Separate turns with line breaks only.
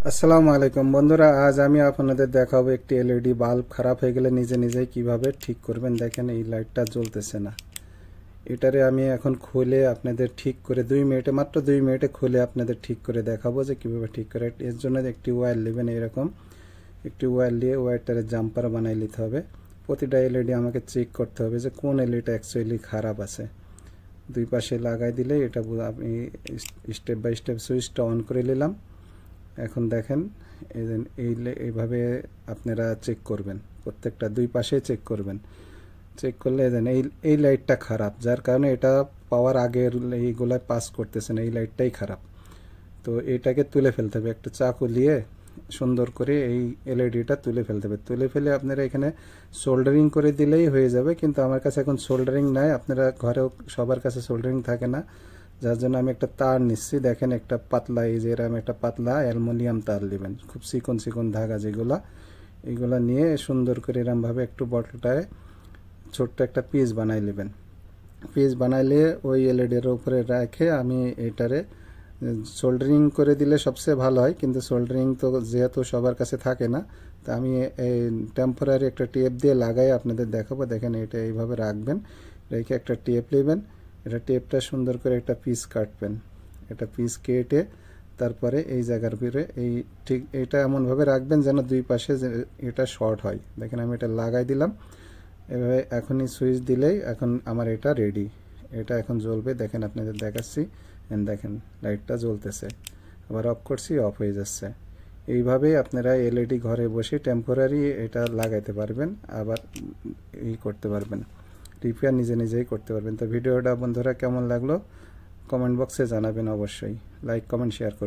আসসালামু আলাইকুম বন্ধুরা, আজ আমি আপনাদের দেখাবো একটি এলইডি বাল্ব খারাপ হয়ে গেলে নিজে নিজেই কিভাবে ঠিক করবেন। দেখেন এই লাইটটা জ্বলতেছে না। এটারে আমি এখন খুলে আপনাদের ঠিক করে 2 মিনিটে, মাত্র 2 মিনিটে খুলে আপনাদের ঠিক করে দেখাবো যে কিভাবে ঠিক করে। এর জন্য একটি ওয়্যার নেবেন, এরকম একটি ওয়্যার নিয়ে ওয়্যারটারে জাম্পার বানাই নিতে হবে। প্রতিটা এলইডি আমাকে চেক করতে হবে যে কোন এলইডিটা অ্যাকচুয়ালি খারাপ আছে। দুই পাশে লাগাই দিলে এটা আমি স্টেপ বাই স্টেপ সুইচটা অন করে নিলাম। এখন দেখেন এইভাবে আপনারা চেক করবেন, প্রত্যেকটা দুই পাশে চেক করবেন। চেক করলে দেন এই লাইটটা খারাপ, যার কারণে এটা পাওয়ার আগের এইগুলায় পাস করতেছে না, এই লাইটটাই খারাপ। তো এটাকে তুলে ফেলতে হবে, একটা চাকু দিয়ে সুন্দর করে এই এলইডিটা তুলে ফেলতে হবে। তুলে ফেলে আপনারা এখানে সোল্ডারিং করে দিলেই হয়ে যাবে, কিন্তু আমার কাছে এখন সোল্ডারিং নাই, আপনারা ঘরেও সবার কাছে সোল্ডারিং থাকে না, যার জন্য আমি একটা তার নিচ্ছি। দেখেন একটা পাতলা, এই যে এরকম একটা পাতলা অ্যালুমিনিয়াম তার নেবেন, খুব চিকন চিকন ধাগা যেগুলা, এইগুলা নিয়ে সুন্দর করে এরমভাবে একটু বটলটায় ছোট্ট একটা পিস বানাই নেবেন। পিস বানাইলে ওই এলইডির উপরে রেখে আমি এটারে সোল্ডারিং করে দিলে সবচেয়ে ভালো হয়, কিন্তু সোল্ডারিং তো যেহেতু সবার কাছে থাকে না, তা আমি এই টেম্পোরারি একটা টেপ দিয়ে লাগাই আপনাদের দেখাবো। দেখেন এটা এইভাবে রাখবেন, রেখে একটা টেপ নেবেন, এটা টেপটা সুন্দর করে একটা পিস কাটবেন। এটা পিস কেটে তারপরে এই জায়গার ভিতরে এই ঠিক এটা এমনভাবে রাখবেন যেন দুই পাশে এটা শর্ট হয়। দেখেন আমি এটা লাগাই দিলাম, এভাবে এখনই সুইচ দিলেই এখন আমার এটা রেডি। এটা এখন জ্বলবে, দেখেন আপনাদের দেখাচ্ছি। দেখেন লাইটটা জ্বলতেছে, আবার অফ করছি, অফ হয়ে যাচ্ছে। এইভাবেই আপনারা এলইডি ঘরে বসে টেম্পোরারি এটা লাগাইতে পারবেন, আবার করতে পারবেন, রিপেয়ার নিজে নিজেই করতে পারবেন। তো ভিডিওটা বন্ধুরা কেমন লাগলো কমেন্ট বক্সে জানাবেন, অবশ্যই লাইক কমেন্ট শেয়ার করবেন।